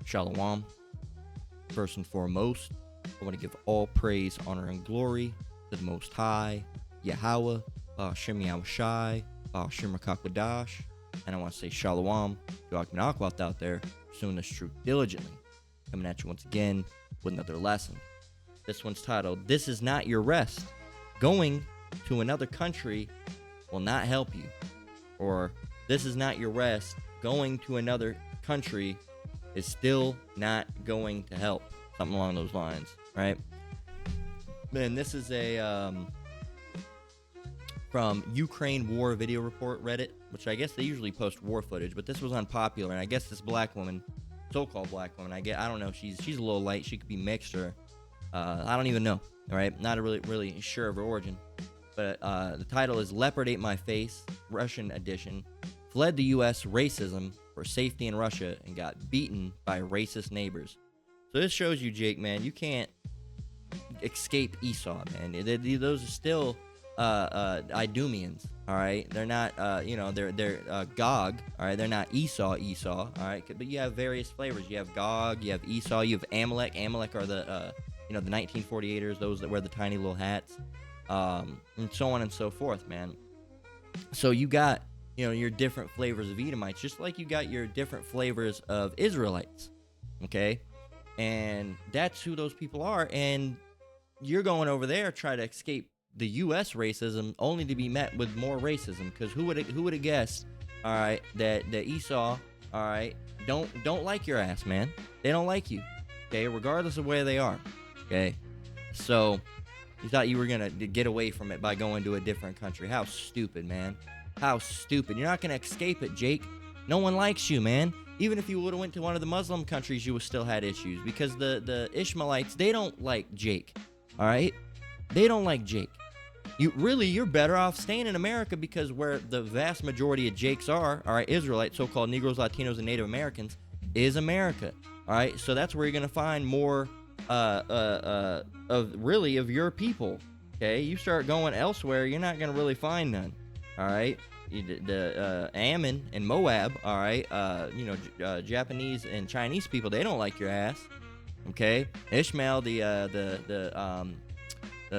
Shalom. First and foremost, I want to give all praise, honor, and glory to the Most High, Yahweh, Shem Yahushai, Shem Rakakwadash, and I want to say Shalom to Akman Akwat out there, pursuing this truth diligently. Coming at you once again with another lesson. This one's titled, This Is Not Your Rest. Going to another country will not help you. Or, this is not your rest. Going to another country is still not going to help. Something along those lines, right? Man, this is a from Ukraine War Video Report Reddit, which I guess they usually post war footage, but this was unpopular, and I guess this black woman, so-called black woman, I don't know, she's a little light, she could be mixed, or I don't even know, all right? Not really sure of her origin, but the title is Leopard Ate My Face, Russian edition, fled the U.S. racism for safety in Russia and got beaten by racist neighbors. So this shows you, Jake, man, you can't escape Esau, man. Those are still Idumeans, all right? They're not, they're Gog, all right? They're not Esau, all right? But you have various flavors. You have Gog, you have Esau, you have Amalek. Amalek are the 1948ers, those that wear the tiny little hats, and so on and so forth, man. So you got, your different flavors of Edomites, just like you got your different flavors of Israelites, okay? And that's who those people are, and you're going over there try to escape the U.S. racism only to be met with more racism, because who would have guessed, all right, that Esau, all right, don't like your ass, man. They don't like you, okay, regardless of where they are, okay? So you thought you were going to get away from it by going to a different country. How stupid, man. How stupid. You're not going to escape it, Jake. No one likes you, man. Even if you would have went to one of the Muslim countries, you would still had issues, because the Ishmaelites, they don't like Jake, all right? They don't like Jake. You're better off staying in America, because where the vast majority of Jakes are, all right, Israelites, so-called Negroes, Latinos, and Native Americans, is America, all right? So that's where you're going to find more of your people, okay? You start going elsewhere, you're not going to really find none, all right? The Ammon and Moab, all right, Japanese and Chinese people, they don't like your ass, okay? Ishmael, the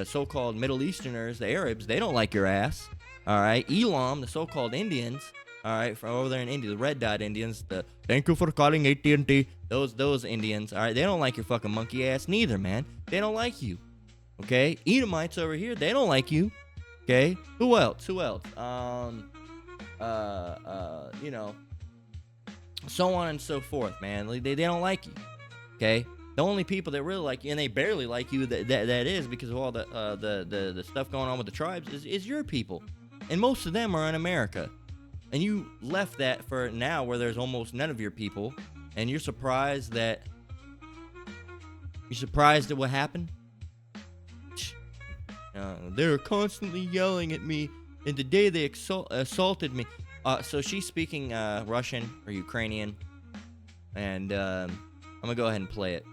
so-called Middle Easterners, the Arabs, they don't like your ass, all right? Elam, the so-called Indians, all right, from over there in India, the red dot Indians, the thank you for calling AT&T, those Indians, all right, they don't like your fucking monkey ass neither, man. They don't like you, okay? Edomites over here, they don't like you, okay? Who else? So on and so forth, man. They don't like you, okay? The only people that really like you, and they barely like you, that is because of all the stuff going on with the tribes, is your people, and most of them are in America, and you left that for now where there's almost none of your people, and you're surprised at what happened. They're constantly yelling at me, and today they assaulted me. So she's speaking Russian or Ukrainian, and I'm gonna go ahead and play it.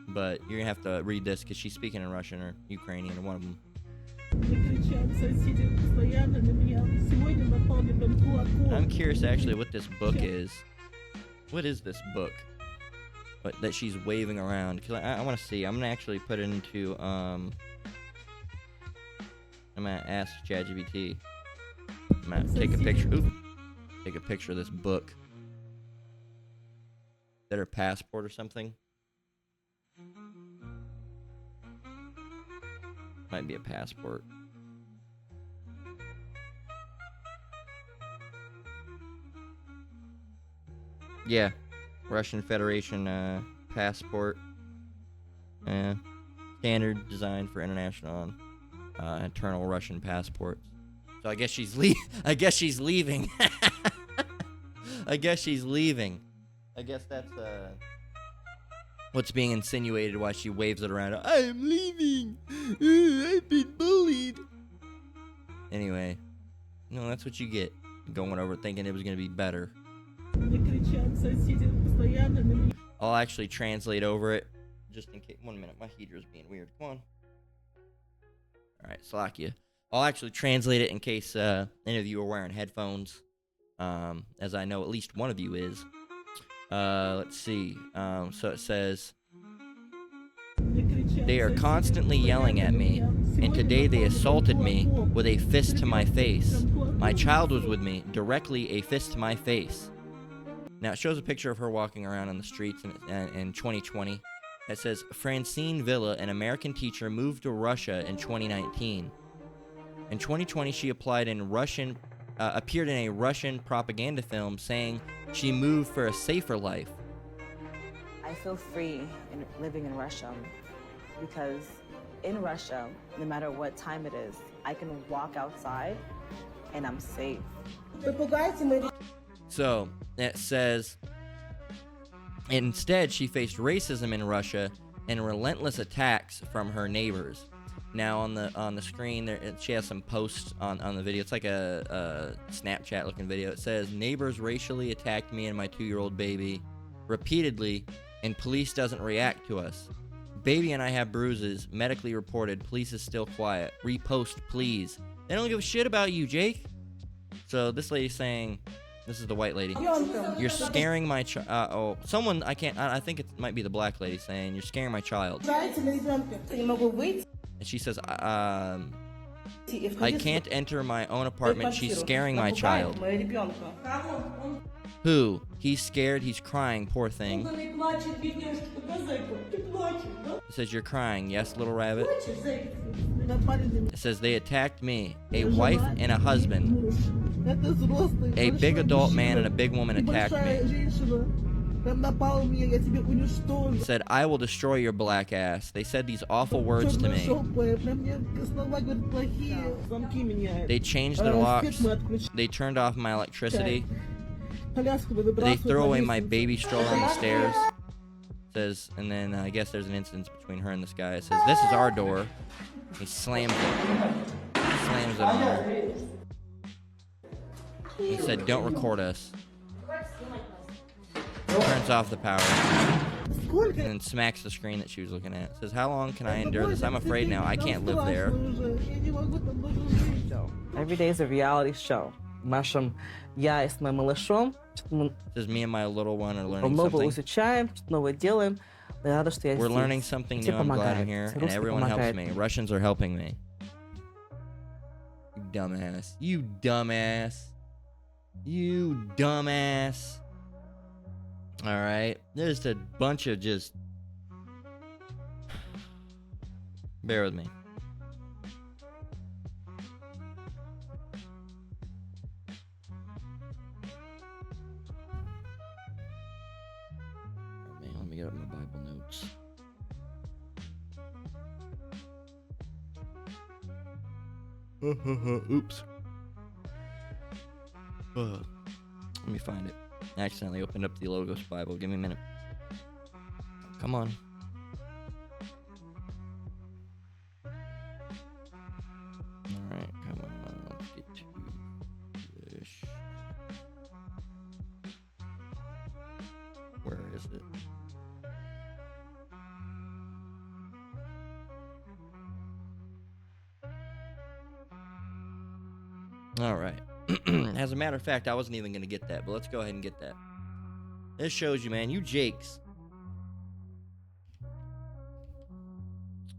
But you're gonna have to read this because she's speaking in Russian or Ukrainian or one of them. I'm curious actually what this book is. What is this book? But that she's waving around, because I want to see. I'm gonna actually put it into I'm gonna ask ChatGPT. I'm gonna take a picture. Take a picture of this book. Is that her passport or something? Might be a passport. Yeah, Russian Federation passport. Standard design for international internal Russian passports. So I guess she's leaving. I guess she's leaving. I guess that's what's being insinuated while she waves it around. I am leaving. I've been bullied. Anyway, that's what you get going over thinking it was gonna be better. I'll actually translate over it just in case. 1 minute, my heater's being weird. Come on. All right, Slakia. I'll actually translate it in case any of you are wearing headphones, as I know at least one of you is. Let's see. So it says, they are constantly yelling at me, and today they assaulted me with a fist to my face. My child was with me, directly a fist to my face. Now it shows a picture of her walking around on the streets in 2020. It says, Francine Villa, an American teacher, moved to Russia in 2019. In 2020, she appeared in a Russian propaganda film saying she moved for a safer life. I feel free in living in Russia because in Russia, no matter what time it is, I can walk outside and I'm safe. So it says, instead, she faced racism in Russia and relentless attacks from her neighbors. Now on the screen, she has some posts on the video. It's like a Snapchat looking video. It says, neighbors racially attacked me and my 2-year-old baby repeatedly, and police doesn't react to us. Baby and I have bruises, medically reported. Police is still quiet. Repost, please. They don't give a shit about you, Jake. So this lady's saying, this is the white lady. You're scaring my child. Someone, I think it might be the black lady saying, you're scaring my child. And she says, I can't enter my own apartment. She's scaring my child. Who? He's scared. He's crying. Poor thing. It says, you're crying. Yes, little rabbit. It says, they attacked me, a wife and a husband. A big adult man and a big woman attacked me. He said, I will destroy your black ass. They said these awful words to me. They changed their locks. They turned off my electricity. They threw away my baby stroller on the stairs. It says, and then I guess there's an incident between her and this guy. It says, this is our door. He slams it. Slams it on her. He said, don't record us. Turns off the power. And then smacks the screen that she was looking at. Says, how long can I endure this? I'm afraid now. I can't live there. Every day is a reality show. Я с моим малышом. Says, me and my little one are learning something. Изучаем, новое делаем. Рада, что я We're здесь. learning something new. I'm glad I'm here. And everyone helps me. Russians are helping me. You dumbass. You dumbass. You dumbass. Alright. There's a bunch of just... Bear with me. Man, let me get up my Bible notes. Oops. Let me find it. I accidentally opened up the Logos Bible. Give me a minute. Come on. Alright, come on. Let's get to this. Where is it? Alright. As a matter of fact, I wasn't even going to get that, but let's go ahead and get that. This shows you, man. You Jakes.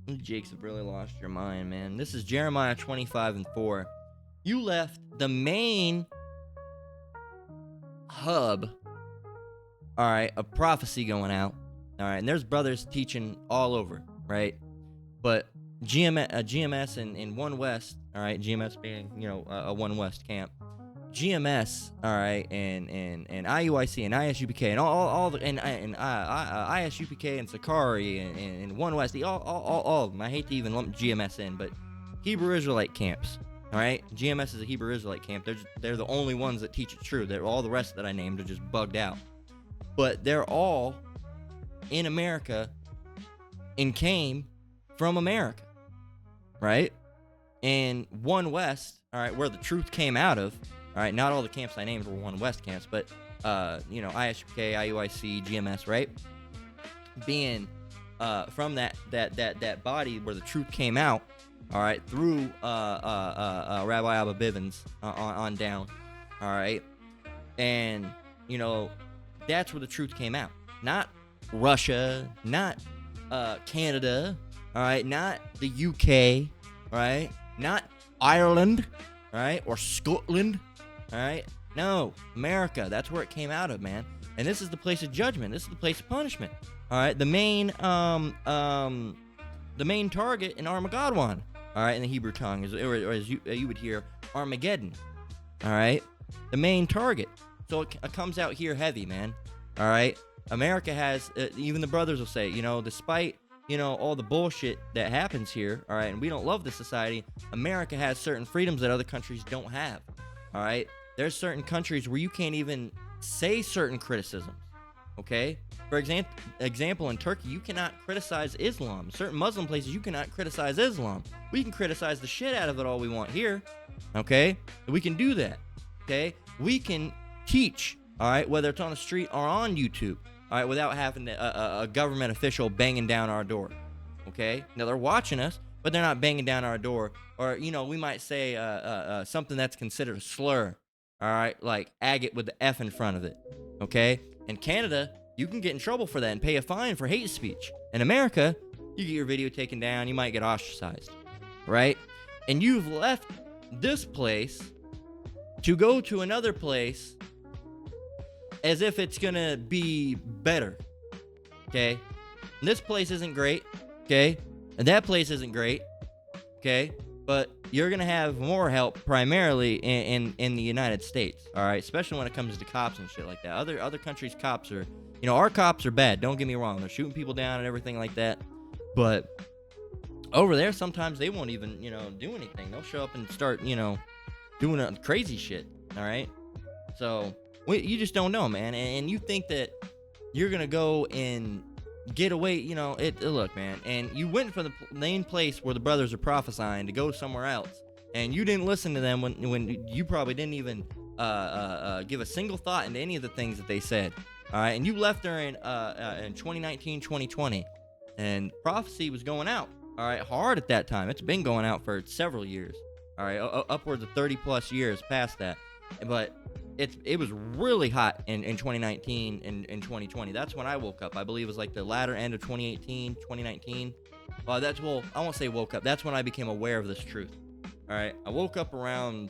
You Jakes have really lost your mind, man. This is Jeremiah 25:4. You left the main hub, alright, of prophecy going out. Alright, and there's brothers teaching all over, right? But GMS in One West, alright, GMS being, a One West camp. GMS, all right, and IUIC and ISUPK and all the ISUPK and Sakari and One West, all of them. I hate to even lump GMS in, but Hebrew Israelite camps, all right. GMS is a Hebrew Israelite camp. They're the only ones that teach it true. All the rest that I named are just bugged out, but they're all in America and came from America, right? And One West, all right, where the truth came out of. All right, not all the camps I named were One West camps, but, ISUPK, IUIC, GMS, right? Being from that body where the truth came out, all right, through Rabbi Abba Bivens on down, all right? And, That's where the truth came out. Not Russia, not Canada, all right, not the UK, all right, not Ireland, all right, or Scotland, all right. No, America. That's where it came out of, man. And this is the place of judgment. This is the place of punishment. All right, the main target in Armageddon, all right, in the Hebrew tongue, or as you would hear, Armageddon. All right, the main target. So it comes out here heavy, man. All right, America has, even the brothers will say, despite, all the bullshit that happens here, all right, and we don't love this society, America has certain freedoms that other countries don't have. All right, there's certain countries where you can't even say certain criticisms. Okay, for example, in Turkey, you cannot criticize Islam. Certain Muslim places, you cannot criticize Islam. We can criticize the shit out of it all we want here. Okay, we can do that. Okay, we can teach, all right, whether it's on the street or on YouTube, all right, without having a government official banging down our door. Okay, now they're watching us, but they're not banging down our door. Or, we might say something that's considered a slur, all right, like agate with the F in front of it. Okay, in Canada, you can get in trouble for that and pay a fine for hate speech. In America, you get your video taken down, you might get ostracized, right? And you've left this place to go to another place as if it's gonna be better. Okay, and this place isn't great. Okay, and that place isn't great. Okay, but you're gonna have more help primarily in the United States. All right, especially when it comes to cops and shit like that. Other countries' cops are, our cops are bad. Don't get me wrong; they're shooting people down and everything like that. But over there, sometimes they won't even, do anything. They'll show up and start, doing crazy shit. All right, so you just don't know, man. And you think that you're gonna go and get away, look, man. And you went from the main place where the brothers are prophesying to go somewhere else, and you didn't listen to them when you probably didn't even give a single thought into any of the things that they said. All right, and you left there in 2019, 2020, and prophecy was going out. All right, hard at that time. It's been going out for several years. All right, upwards of 30 plus years past that. But it was really hot in 2019 and 2020. That's when I woke up. I believe it was like the latter end of 2018, 2019. I won't say woke up. That's when I became aware of this truth. All right, I woke up around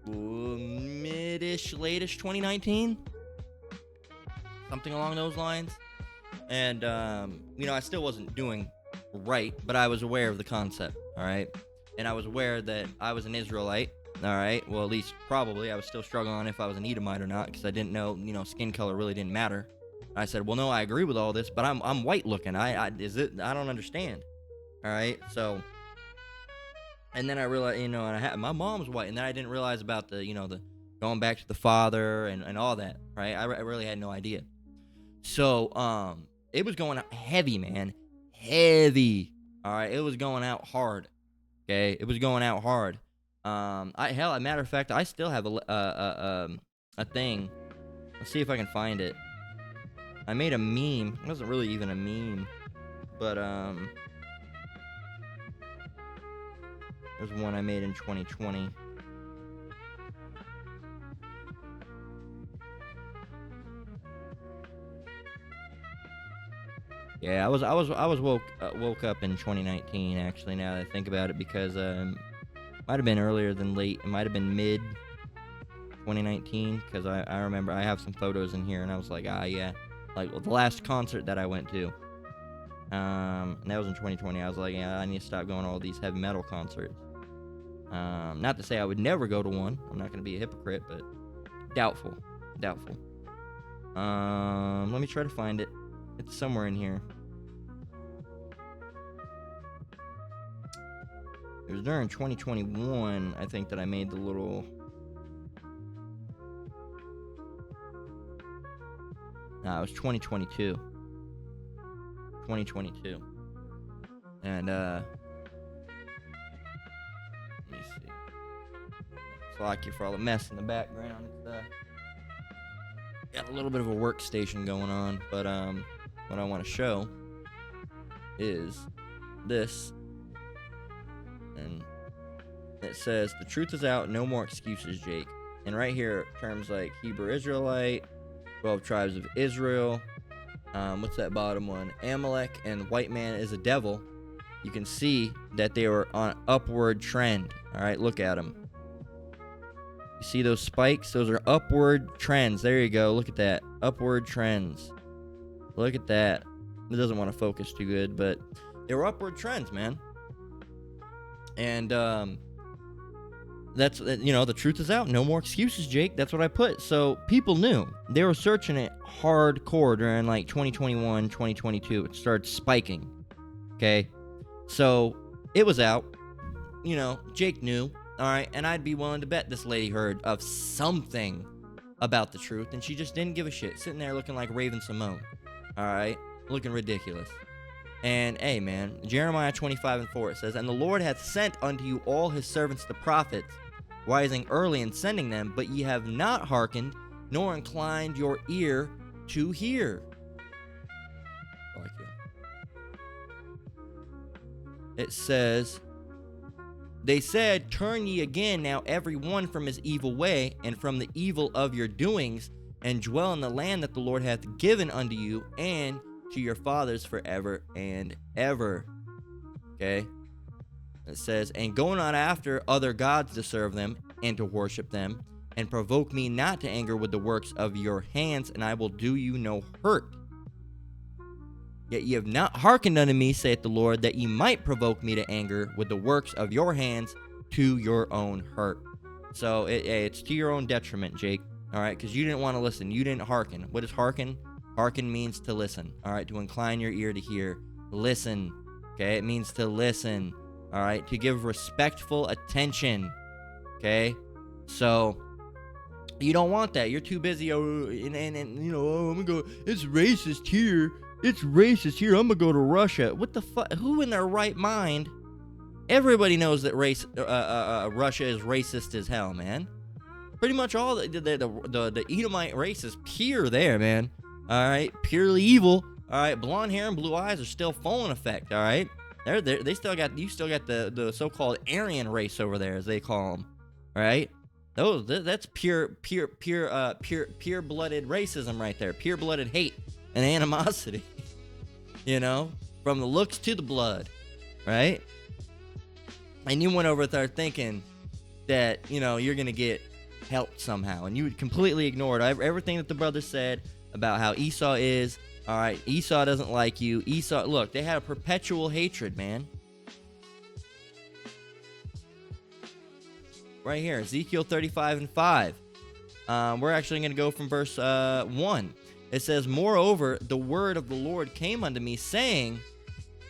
mid-ish, late-ish 2019. Something along those lines. And, I still wasn't doing right, but I was aware of the concept, all right? And I was aware that I was an Israelite, all right? Well, at least probably. I was still struggling on if I was an Edomite or not, because I didn't know, skin color really didn't matter. I said, well, no, I agree with all this, but I'm white looking. I don't understand, all right? So, and then I realized, and my mom's white, and then I didn't realize about the, the going back to the father and all that, right? I really had no idea. So, it was going out heavy, man. Heavy. All right, it was going out hard. Okay, it was going out hard. A matter of fact, I still have a thing. Let's see if I can find it. I made a meme. It wasn't really even a meme, but there's one I made in 2020. Yeah, I was woke up in 2019 actually. Now that I think about it, because might have been earlier than late. It might have been mid 2019, because I remember I have some photos in here, and I was like, yeah, like the last concert that I went to, and that was in 2020. I was like, yeah, I need to stop going to all these heavy metal concerts. Not to say I would never go to one. I'm not gonna be a hypocrite, but doubtful. Let me try to find it. It's somewhere in here. It was during 2021, I think, that I made the little... Nah, it was 2022. 2022. And, let me see. Fuck you for all the mess in the background. It's, got a little bit of a workstation going on, but, what I want to show is this, and it says, the truth is out, no more excuses, Jake. And right here, terms like Hebrew Israelite, 12 tribes of Israel. What's that bottom one? Amalek and white man is a devil. You can see that they were on an upward trend. All right, look at them. You see those spikes? Those are upward trends. There you go. Look at that. Upward trends. Look at that. It doesn't want to focus too good, but they were upward trends, man. And that's, the truth is out. No more excuses, Jake. That's what I put. So people knew. They were searching it hardcore during like 2021, 2022. It started spiking. Okay? So it was out. Jake knew. All right, and I'd be willing to bet this lady heard of something about the truth, and she just didn't give a shit, sitting there looking like Raven Simone. All right, looking ridiculous. And hey, man, Jeremiah 25:4, it says, "And the Lord hath sent unto you all his servants the prophets, rising early and sending them, but ye have not hearkened, nor inclined your ear to hear." I like it. It says, "They said, Turn ye again now every one from his evil way, and from the evil of your doings, and dwell in the land that the Lord hath given unto you, and to your fathers forever and ever." Okay? It says, "And go not after other gods to serve them, and to worship them, and provoke me not to anger with the works of your hands, and I will do you no hurt. Yet ye have not hearkened unto me, saith the Lord, that ye might provoke me to anger with the works of your hands to your own hurt." So it's to your own detriment, Jake. All right, because you didn't want to listen. You didn't hearken. What is hearken? Hearken means to listen. All right, to incline your ear to hear. Listen. Okay, it means to listen. All right, to give respectful attention. Okay, so you don't want that. You're too busy. I'm gonna go. It's racist here. It's racist here. I'm gonna go to Russia. What the fuck? Who in their right mind? Everybody knows that Russia is racist as hell, man. Pretty much all the Edomite race is pure there, man. All right, purely evil. All right, blonde hair and blue eyes are still full in effect. All right, you still got the so-called Aryan race over there, as they call them. All right, that's pure-blooded racism right there. Pure-blooded hate and animosity, from the looks to the blood, right? And you went over there thinking that, you're going to get helped somehow, and you completely ignored everything that the brother said about how Esau is. All right, Esau doesn't like you. Esau, look, they had a perpetual hatred, man. Right here, Ezekiel 35:5. We're actually going to go from verse 1. It says, "Moreover, the word of the Lord came unto me, saying,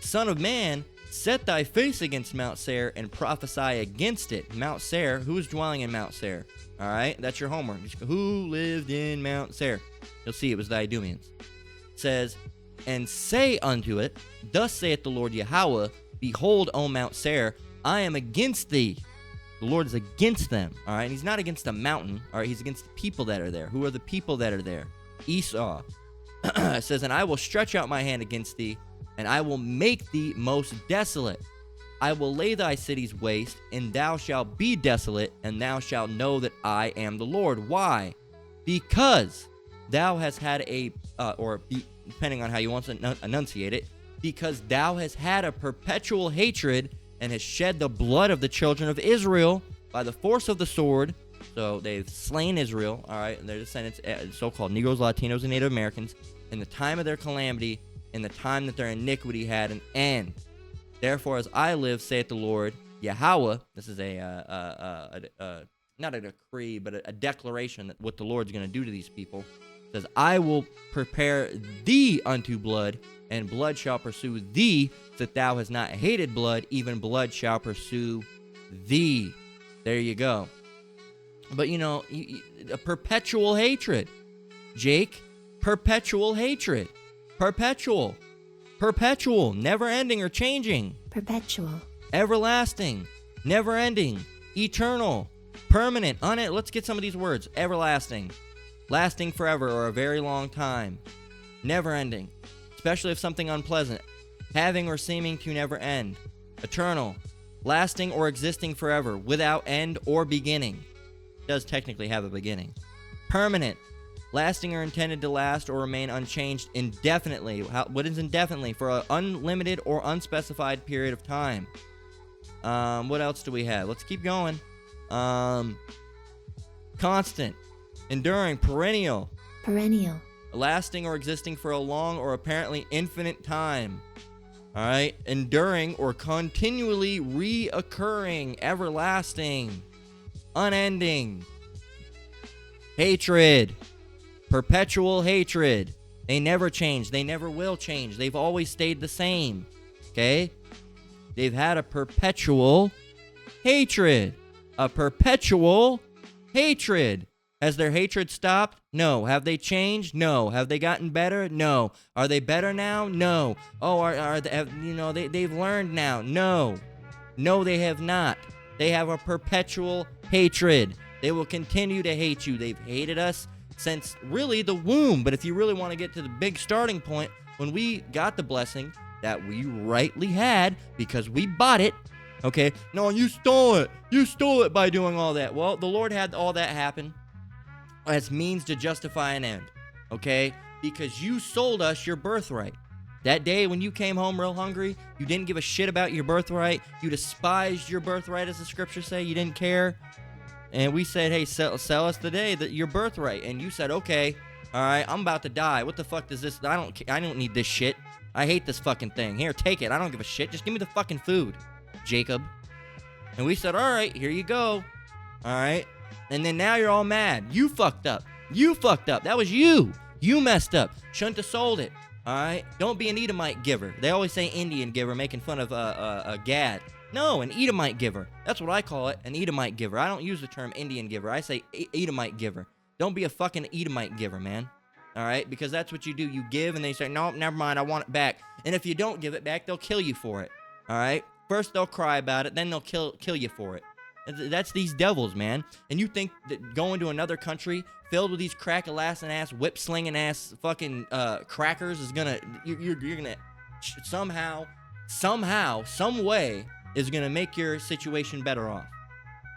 Son of man, set thy face against Mount Seir, and prophesy against it." Mount Seir, who is dwelling in Mount Seir? All right, that's your homework. Who lived in Mount Seir? You'll see it was the Idumeans. It says, "And say unto it, Thus saith the Lord Yahweh, Behold, O Mount Seir, I am against thee." The Lord is against them. All right, and he's not against the mountain. All right, he's against the people that are there. Who are the people that are there? Esau. It says, "And I will stretch out my hand against thee, and I will make thee most desolate. I will lay thy cities waste, and thou shalt be desolate, and thou shalt know that I am the Lord." Why? Because thou hast had depending on how you want to enunciate it, because thou hast had a perpetual hatred, and hast shed the blood of the children of Israel by the force of the sword. So they've slain Israel, all right, and their descendants, so-called Negroes, Latinos, and Native Americans, in the time of their calamity, in the time that their iniquity had an end. Therefore, as I live, saith the Lord Yahweh. This is not a decree, but a declaration that what the Lord's going to do to these people. It says, "I will prepare thee unto blood, and blood shall pursue thee, that thou hast not hated blood, even blood shall pursue thee." There you go. But a perpetual hatred, Jake. Perpetual hatred. Perpetual, never ending or changing. Perpetual. Everlasting, never ending, eternal, permanent, let's get some of these words. Everlasting, lasting forever or a very long time. Never ending, especially if something unpleasant. Having or seeming to never end. Eternal, lasting or existing forever, without end or beginning. Does technically have a beginning. Permanent, lasting or intended to last or remain unchanged indefinitely. What is indefinitely? For an unlimited or unspecified period of time. What else do we have? Let's keep going. Constant, enduring, perennial, lasting or existing for a long or apparently infinite time. All right, enduring or continually reoccurring, everlasting, unending. Hatred, perpetual hatred. They never change. They never will change. They've always stayed the same. Okay? They've had a perpetual hatred. A perpetual hatred. Has their hatred stopped? No. Have they changed? No. Have they gotten better? No. Are they better now? No. Oh, are they, they've learned now? No. No, they have not. They have a perpetual hatred. They will continue to hate you. They've hated us since really the womb. But if you really want to get to the big starting point, when we got the blessing that we rightly had because we bought it, okay? No, you stole it. You stole it by doing all that. Well, the Lord had all that happen as means to justify an end, okay? Because you sold us your birthright. That day when you came home real hungry, you didn't give a shit about your birthright. You despised your birthright, as the scriptures say. You didn't care. And we said, hey, sell us today your birthright. And you said, okay, all right, I'm about to die. What the fuck does this? I don't need this shit. I hate this fucking thing. Here, take it. I don't give a shit. Just give me the fucking food, Jacob. And we said, all right, here you go. All right. And then now you're all mad. You fucked up. You fucked up. That was you. You messed up. Shouldn't have sold it. All right. Don't be an Edomite giver. They always say Indian giver, making fun of Gad. No, an Edomite giver. That's what I call it, an Edomite giver. I don't use the term Indian giver. I say Edomite giver. Don't be a fucking Edomite giver, man. All right? Because that's what you do. You give, and they say, no, never mind, I want it back. And if you don't give it back, they'll kill you for it. All right? First, they'll cry about it, then they'll kill you for it. That's these devils, man. And you think that going to another country filled with these crack-a-lassin' ass, whip-slinging ass fucking crackers is gonna, you're gonna somehow, some way, is gonna make your situation better off.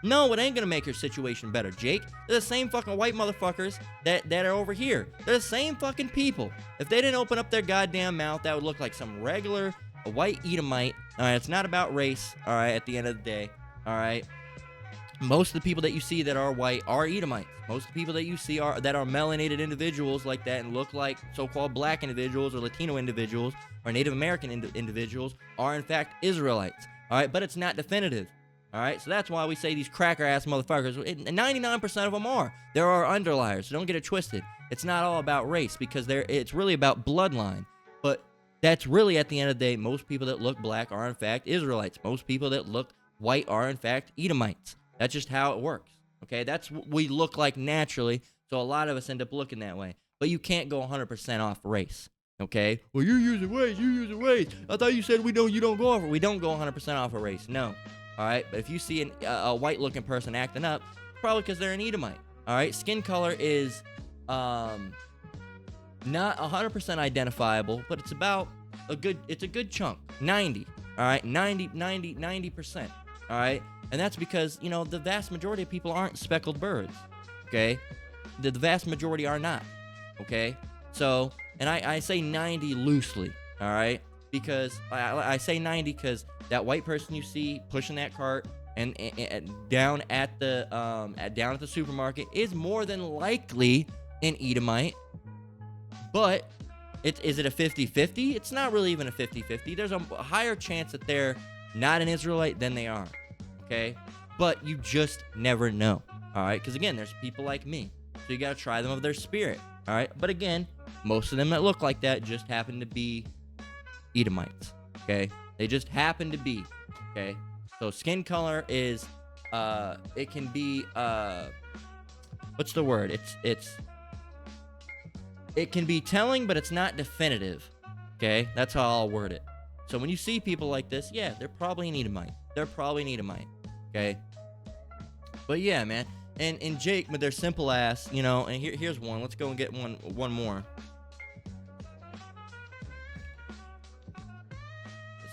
No, it ain't gonna make your situation better, Jake. They're the same fucking white motherfuckers that are over here. They're the same fucking people. If they didn't open up their goddamn mouth, that would look like some regular white Edomite. All right, it's not about race. All right, at the end of the day. All right. Most of the people that you see that are white are Edomites. Most of the people that you see that are melanated individuals like that and look like so-called black individuals or Latino individuals or Native American individuals are in fact Israelites. All right, but it's not definitive. All right, so that's why we say these cracker-ass motherfuckers, 99% of them are. There are underliers, so don't get it twisted. It's not all about race because it's really about bloodline. But that's really, at the end of the day, most people that look black are in fact Israelites. Most people that look white are in fact Edomites. That's just how it works, okay? That's what we look like naturally, so a lot of us end up looking that way. But you can't go 100% off race, okay? Well, you're using race, I thought you said you don't go off it. We don't go 100% off a race, no. All right, but if you see a white-looking person acting up, it's probably because they're an Edomite, all right? Skin color is not 100% identifiable, but it's about a good chunk, 90, all right? 90%, all right? And that's because, the vast majority of people aren't speckled birds, okay? The vast majority are not, okay? So, and I say 90 loosely, all right? Because I say 90 because that white person you see pushing that cart and down at the supermarket is more than likely an Edomite. But is it a 50-50? It's not really even a 50-50. There's a higher chance that they're not an Israelite than they are. Okay, but you just never know. All right, because again, there's people like me, so you gotta try them of their spirit. All right, but again, most of them that look like that just happen to be Edomites. Okay, they just happen to be. Okay, so skin color is it can be what's the word? It can be telling, but it's not definitive. Okay, that's how I'll word it. So when you see people like this, yeah, they're probably an Edomite. Okay? But yeah, man. And Jake, with their simple ass, and here's one. Let's go and get one more.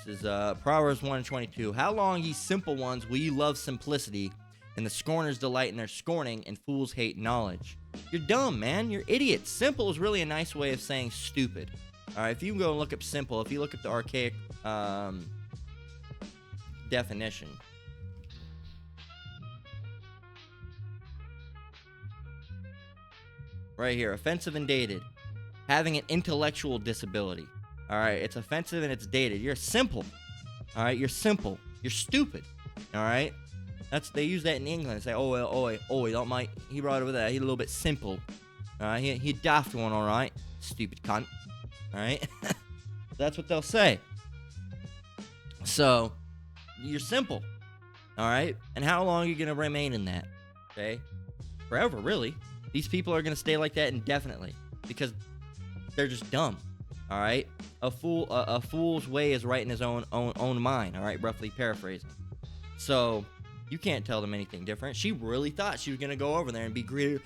This is Proverbs 1:22. How long, ye simple ones, will ye love simplicity, and the scorners delight in their scorning, and fools hate knowledge? You're dumb, man. You're idiots. Simple is really a nice way of saying stupid. All right, if you go and look up simple, if you look up the archaic definition, right here, offensive and dated, having an intellectual disability. All right, it's offensive and it's dated. You're simple. All right, you're simple. You're stupid. All right, they use that in England. They say, oh, don't mind. He brought over that. He's a little bit simple. All right, he daft one. All right, stupid cunt. All right, that's what they'll say. So you're simple. All right, and how long are you gonna remain in that? Okay, forever, really. These people are gonna stay like that indefinitely because they're just dumb. All right, a fool's way is right in his own mind. All right, roughly paraphrasing. So you can't tell them anything different. She really thought she was gonna go over there and be greeted.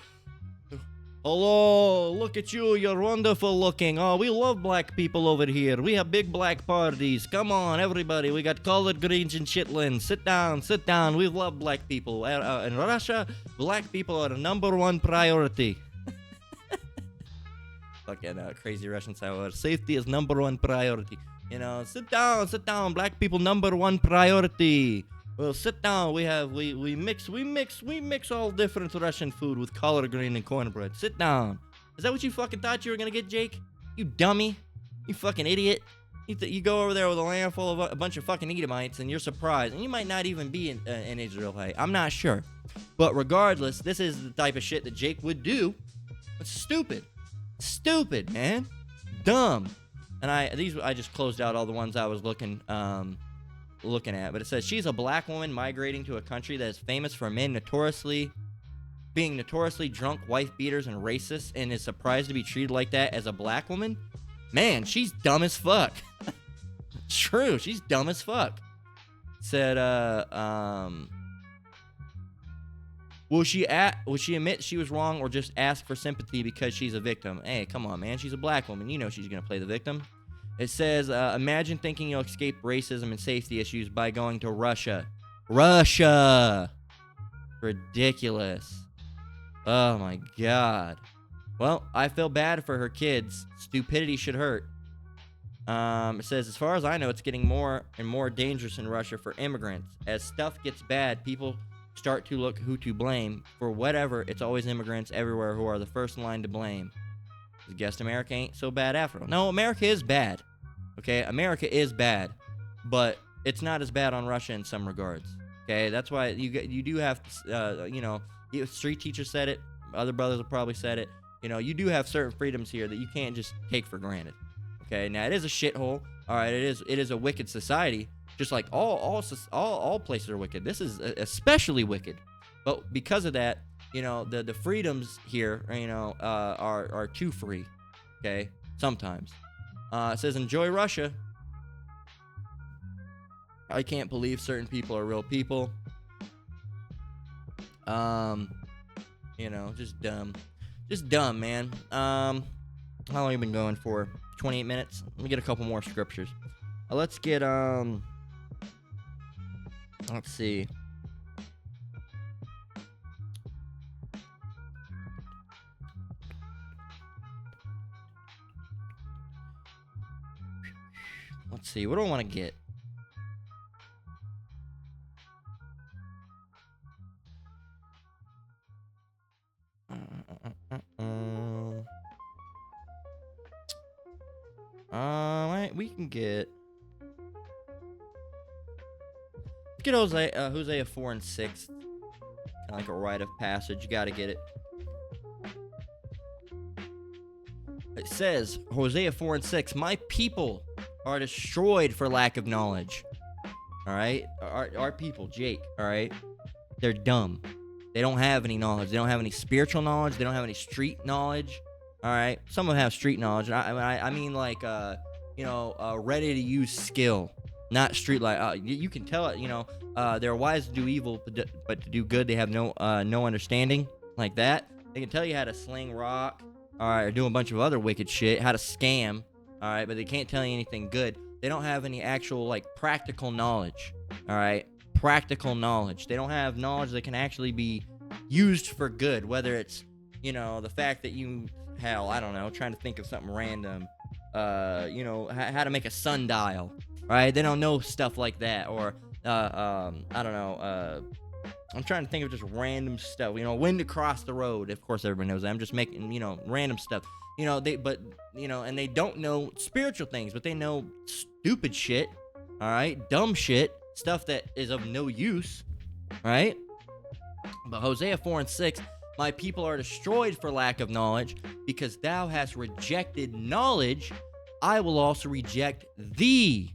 Hello, look at you. You're wonderful looking. Oh, we love black people over here. We have big black parties. Come on, everybody. We got collard greens and chitlins. Sit down, sit down. We love black people. In Russia, black people are the #1 priority. Fucking crazy Russian style. Safety is #1 priority. You know, sit down. Black people #1 priority. Well, sit down. We mix all different Russian food with collard green and cornbread. Sit down. Is that what you fucking thought you were gonna get, Jake? You dummy. You fucking idiot. You go over there with a land full of a bunch of fucking Edomites and you're surprised. And you might not even be in Israelite. I'm not sure. But regardless, this is the type of shit that Jake would do. It's stupid. Stupid, man. Dumb. And I just closed out all the ones I was looking at, but it says she's a black woman migrating to a country that is famous for men being notoriously drunk, wife beaters, and racist, and is surprised to be treated like that as a black woman. Man, she's dumb as fuck. True, she's dumb as fuck. Said, will she admit she was wrong or just ask for sympathy because she's a victim? Hey, come on, man. She's a black woman. You know she's gonna play the victim. It says, imagine thinking you'll escape racism and safety issues by going to Russia. Russia! Ridiculous. Oh my god. Well, I feel bad for her kids. Stupidity should hurt. It says, as far as I know, it's getting more and more dangerous in Russia for immigrants. As stuff gets bad, people start to look who to blame. For whatever, it's always immigrants everywhere who are the first in line to blame. I guess America ain't so bad after all. No, America is bad. Okay, America is bad, but it's not as bad on Russia in some regards. Okay, that's why you do have, street teacher said it. Other brothers have probably said it. You know, you do have certain freedoms here that you can't just take for granted. Okay, now it is a shithole. All right, it is a wicked society, just like all places are wicked. This is especially wicked, but because of that, you know, the freedoms here, you know, are too free. Okay, sometimes. It says enjoy Russia. I can't believe certain people are real people. You know, just dumb, man. How long have you been going for? 28 minutes. Let me get a couple more scriptures. Let's get let's see. Let's see, what do I want to get? We can get. Let's get Hosea 4 and 6. Kind of like a rite of passage. You got to get it. It says, Hosea 4 and 6, my people are destroyed for lack of knowledge. All right? Our people, Jake, all right? They're dumb. They don't have any knowledge. They don't have any spiritual knowledge. They don't have any street knowledge. All right? Some of them have street knowledge. I mean like, ready to use skill, not street like. You can tell it, you know, they're wise to do evil, but to do good, they have no understanding like that. They can tell you how to sling rock, all right, or do a bunch of other wicked shit, how to scam, all right, but they can't tell you anything good. They don't have any actual, like, practical knowledge, all right? Practical knowledge. They don't have knowledge that can actually be used for good, whether it's, the fact that hell, I don't know, trying to think of something random, how to make a sundial, right? They don't know stuff like that. Or, I don't know, I'm trying to think of just random stuff, when to cross the road. Of course, everybody knows that. I'm just making, random stuff. And they don't know spiritual things, but they know stupid shit, all right? Dumb shit, stuff that is of no use, right? But Hosea 4:6, my people are destroyed for lack of knowledge, because thou hast rejected knowledge, I will also reject thee.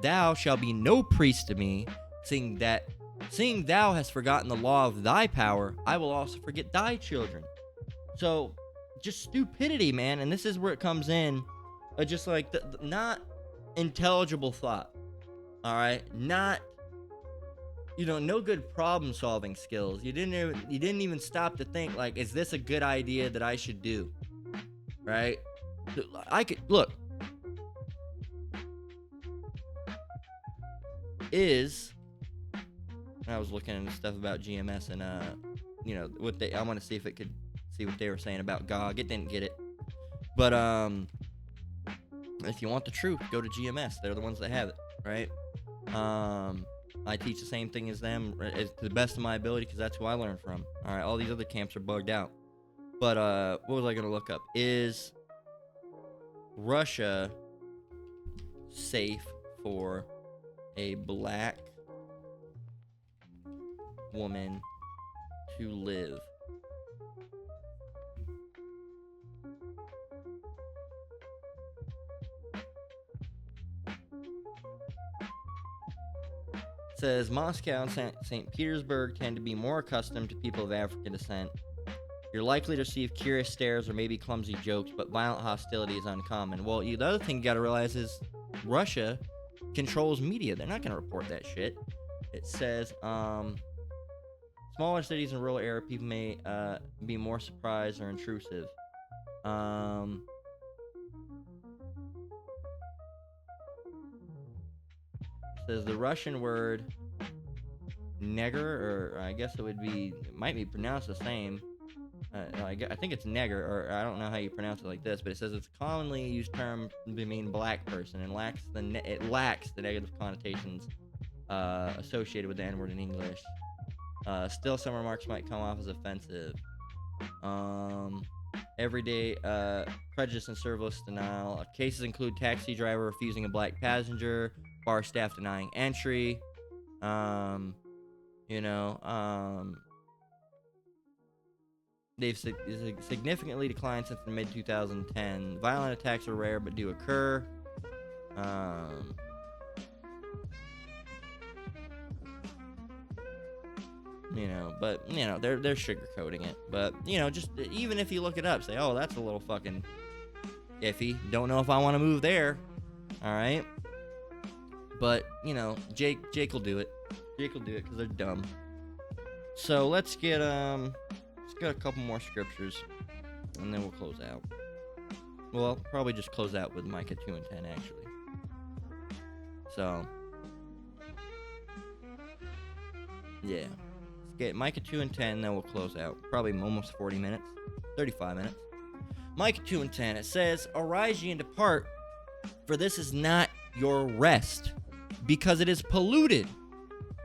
Thou shalt be no priest to me, seeing thou hast forgotten the law of thy power, I will also forget thy children. So, just stupidity, man. And this is where it comes in, just like the not intelligible thought. All right, not, no good problem solving skills. You didn't even stop to think, like, is this a good idea that I should do? Right? I could look. I was looking into stuff about GMS and I want to see if it could see what they were saying about GOG. It didn't get it. But if you want the truth, go to GMS. They're the ones that have it, right? I teach the same thing as them to the best of my ability, because that's who I learned from. All right, all these other camps are bugged out. But what was I going to look up? Is Russia safe for a black woman to live? It says Moscow and St. Petersburg tend to be more accustomed to people of African descent. You're likely to receive curious stares or maybe clumsy jokes, but violent hostility is uncommon. Well, the other thing you gotta realize is Russia controls media. They're not gonna report that shit. It says, smaller cities and rural area people may be more surprised or intrusive. Says the Russian word "neger," or I guess it might be pronounced the same. I think it's "neger," or I don't know how you pronounce it like this, but it says it's a commonly used term to mean black person, and it lacks the negative connotations associated with the N-word in English. Still, some remarks might come off as offensive. Everyday prejudice and service denial. Cases include taxi driver refusing a black passenger, bar staff denying entry, they've significantly declined since the mid-2010. Violent attacks are rare but do occur. They're sugarcoating it. But, just even if you look it up, say, oh, that's a little fucking iffy. Don't know if I want to move there. All right. But, Jake will do it. Jake will do it because they're dumb. So let's get a couple more scriptures, and then we'll close out. Well, probably just close out with Micah 2:10, actually. So, yeah. Let's get Micah 2:10, then we'll close out. Probably almost 40 minutes. 35 minutes. Micah 2:10, it says, arise ye and depart, for this is not your rest, because it is polluted.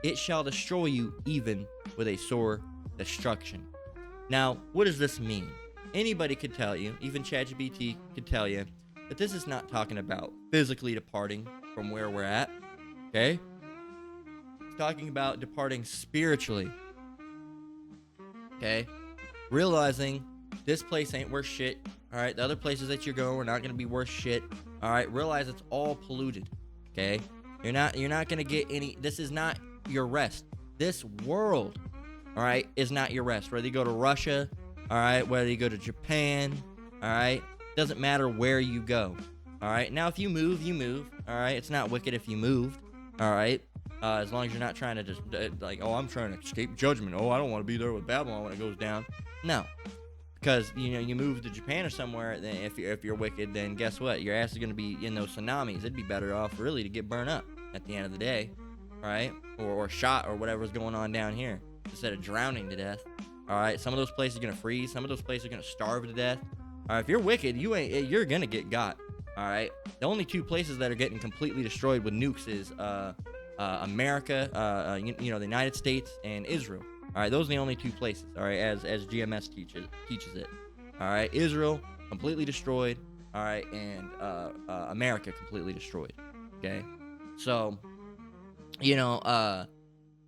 It shall destroy you even with a sore destruction. Now, what does this mean? Anybody could tell you, even ChatGPT could tell you, that this is not talking about physically departing from where we're at, okay? It's talking about departing spiritually, okay? Realizing this place ain't worth shit, all right? The other places that you're going are not going to be worth shit, all right? Realize it's all polluted, okay? You're not going to get any, this is not your rest. This world, all right, is not your rest. Whether you go to Russia, all right, whether you go to Japan, all right, doesn't matter where you go, all right. Now, if you move, all right. It's not wicked if you moved, all right, as long as you're not trying to just oh, I'm trying to escape judgment. Oh, I don't want to be there with Babylon when it goes down. No, because you move to Japan or somewhere. Then if you're wicked, then guess what? Your ass is gonna be in those tsunamis. It'd be better off really to get burned up at the end of the day, right? Or shot or whatever's going on down here, instead of drowning to death. All right, some of those places are gonna freeze. Some of those places are gonna starve to death. All right, if you're wicked, you're gonna get got. All right, the only two places that are getting completely destroyed with nukes is America, the United States and Israel. All right, those are the only two places. All right, as GMS teaches it. All right, Israel completely destroyed. All right, and America completely destroyed. Okay, so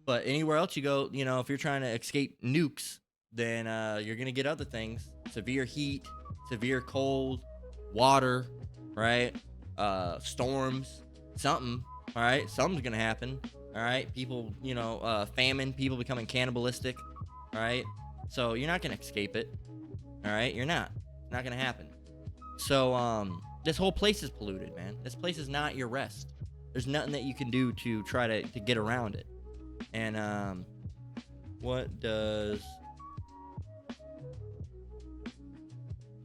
but anywhere else you go, if you're trying to escape nukes, then you're gonna get other things: severe heat, severe cold, water, right? Storms, something. All right, something's gonna happen. All right, people, famine, people becoming cannibalistic. All right, so you're not gonna escape it. All right, you're not. It's not gonna happen. So this whole place is polluted, man. This place is not your rest. There's nothing that you can do to try to get around it. And what does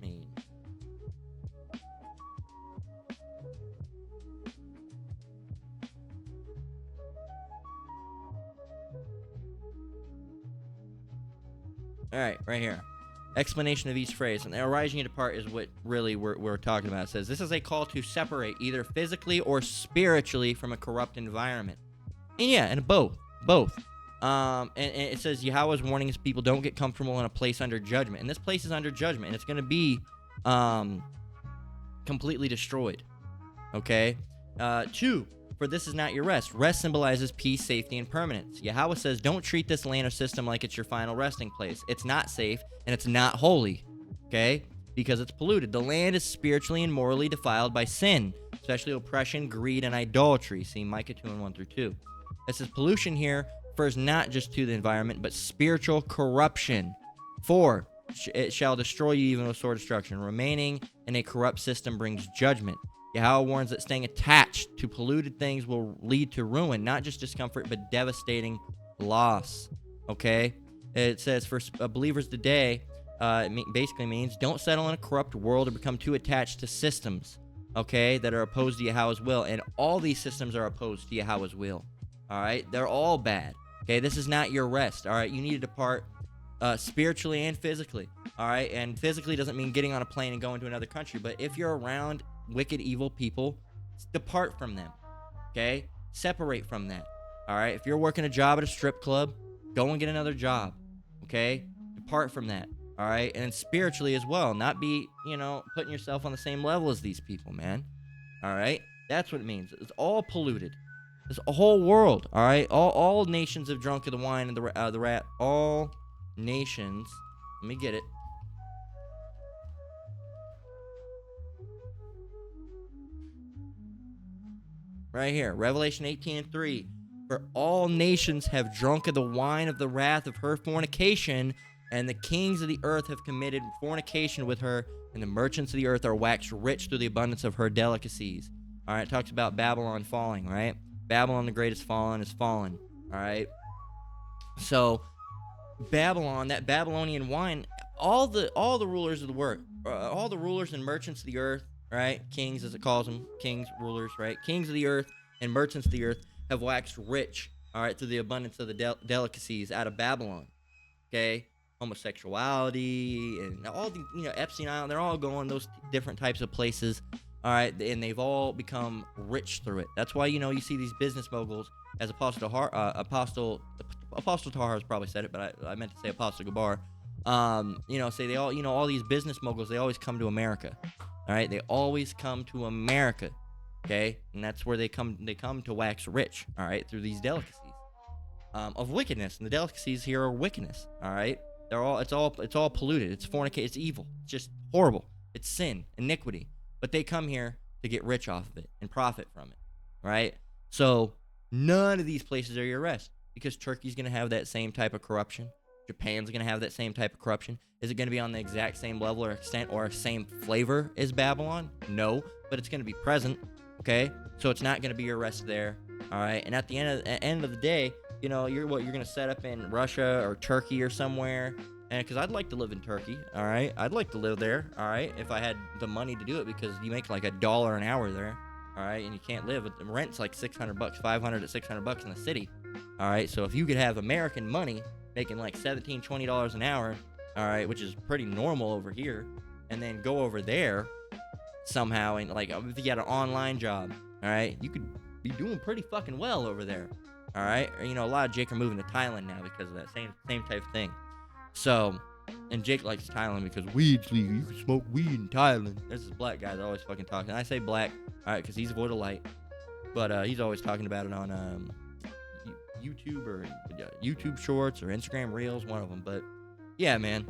mean? All right, right here. Explanation of each phrase. And the arising you depart is what really we're talking about. It says, this is a call to separate either physically or spiritually from a corrupt environment. And yeah, and both. And it says Yahweh's warning his people, don't get comfortable in a place under judgment. And this place is under judgment, and it's going to be completely destroyed. Okay? 2, for this is not your rest. Rest symbolizes peace, safety, and permanence. Yahweh says, don't treat this land or system like it's your final resting place. It's not safe, and it's not holy. Okay? Because it's polluted. The land is spiritually and morally defiled by sin, especially oppression, greed, and idolatry. See Micah 2:1-2. It says pollution here refers not just to the environment, but spiritual corruption. 4, it shall destroy you even with sword destruction. Remaining in a corrupt system brings judgment. Yahweh warns that staying attached to polluted things will lead to ruin, not just discomfort, but devastating loss. Okay? It says for believers today, it basically means don't settle in a corrupt world or become too attached to systems, okay, that are opposed to Yahweh's will. And all these systems are opposed to Yahweh's will. All right? They're all bad. Okay? This is not your rest. All right? You need to depart spiritually and physically. All right? And physically doesn't mean getting on a plane and going to another country. But if you're around wicked, evil people, depart from them. Okay? Separate from that. All right? If you're working a job at a strip club, go and get another job. Okay? Depart from that. All right? And spiritually as well. Not be, putting yourself on the same level as these people, man. All right? That's what it means. It's all polluted. This whole world, all right? All nations have drunk of the wine and the wrath. All nations. Let me get it. Right here, Revelation 18:3. For all nations have drunk of the wine of the wrath of her fornication, and the kings of the earth have committed fornication with her, and the merchants of the earth are waxed rich through the abundance of her delicacies. All right, it talks about Babylon falling, right? Babylon the Great is fallen, all right? So, Babylon, that Babylonian wine, all the rulers of the world, all the rulers and merchants of the earth, right? Kings, as it calls them, kings, rulers, right? Kings of the earth and merchants of the earth have waxed rich, all right, through the abundance of the delicacies out of Babylon, okay? Homosexuality and all the, Epstein Island, they're all going those different types of places. All right, and they've all become rich through it. That's why, you see these business moguls, as Apostle Tahar has probably said it, but I meant to say Apostle Gabar. Say they all, all these business moguls, they always come to America. All right, they always come to America, okay? And that's where they come to wax rich, all right, through these delicacies of wickedness. And the delicacies here are wickedness, all right? It's all polluted. It's fornicate. It's evil. It's just horrible. It's sin, iniquity. But they come here to get rich off of it and profit from it, right? So none of these places are your rest, because Turkey's going to have that same type of corruption. Japan's going to have that same type of corruption. Is it going to be on the exact same level or extent or same flavor as Babylon? No, but it's going to be present, okay? So it's not going to be your rest there, all right? And at the end of the day, you're going to set up in Russia or Turkey or somewhere. And because I'd like to live in Turkey, all right? I'd like to live there, all right, if I had the money to do it, because you make like $1 an hour there, all right? And you can't live. The rent's like $600, $500 to $600 in the city, all right? So if you could have American money, making like $17, $20 an hour, all right, which is pretty normal over here, and then go over there somehow, and like if you had an online job, all right, you could be doing pretty fucking well over there, all right. Or, a lot of Jake are moving to Thailand now because of that same type of thing. So, and Jake likes Thailand because weed's legal. You can smoke weed in Thailand. There's this black guy that always fucking talking. I say black, all right, because he's void of light, but he's always talking about it on YouTube or YouTube Shorts or Instagram Reels, one of them. But yeah, man,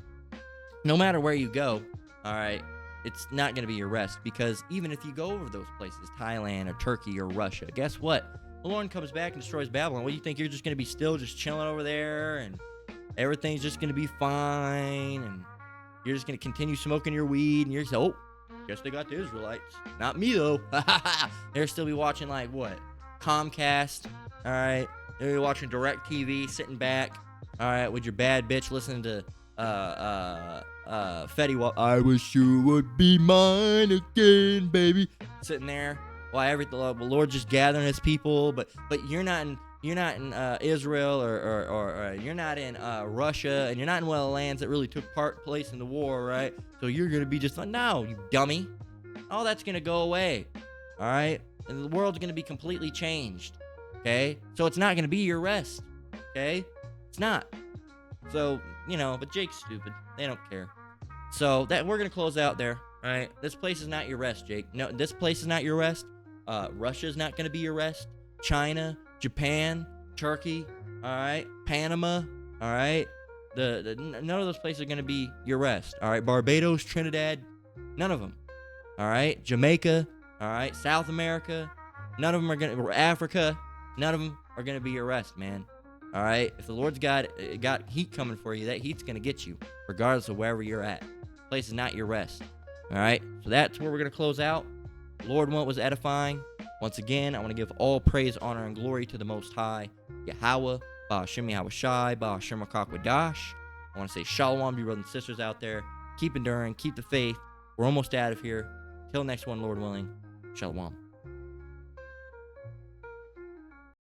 no matter where you go, all right, it's not going to be your rest, because even if you go over those places, Thailand or Turkey or Russia, guess what? The Lord comes back and destroys Babylon. What do you think? You're just going to be still just chilling over there and everything's just going to be fine and you're just going to continue smoking your weed and you're just, oh, guess they got the Israelites. Not me, though. They'll still be watching, like, what? Comcast, all right? They'll be watching DirecTV, sitting back, all right, with your bad bitch listening to Fetty Wap. I wish you would be mine again, baby. Sitting there while the Lord just gathering his people, but you're not in Israel or you're not in Russia, and you're not in one of the lands that really took place in the war, right? So you're gonna be just like, no, you dummy. All that's gonna go away, all right? And the world's gonna be completely changed, okay? So it's not gonna be your rest, okay? It's not. So but Jake's stupid. They don't care. So that we're gonna close out there, all right? This place is not your rest, Jake. No, this place is not your rest. Russia's not gonna be your rest. China, Japan, Turkey, all right, Panama, all right. None of those places are gonna be your rest, all right. Barbados, Trinidad, none of them, all right. Jamaica, all right. South America, none of them are gonna. Africa, none of them are gonna be your rest, man. All right. If the Lord's got heat coming for you, that heat's gonna get you, regardless of wherever you're at. This place is not your rest, all right. So that's where we're gonna close out. Lord, what was edifying. Once again, I want to give all praise, honor, and glory to the Most High, Yahweh, Ba'ashem Yahweh Shai, Ba'ashem Wadash. I want to say shalom to you brothers and sisters out there. Keep enduring, keep the faith. We're almost out of here. Till next one, Lord willing. Shalom.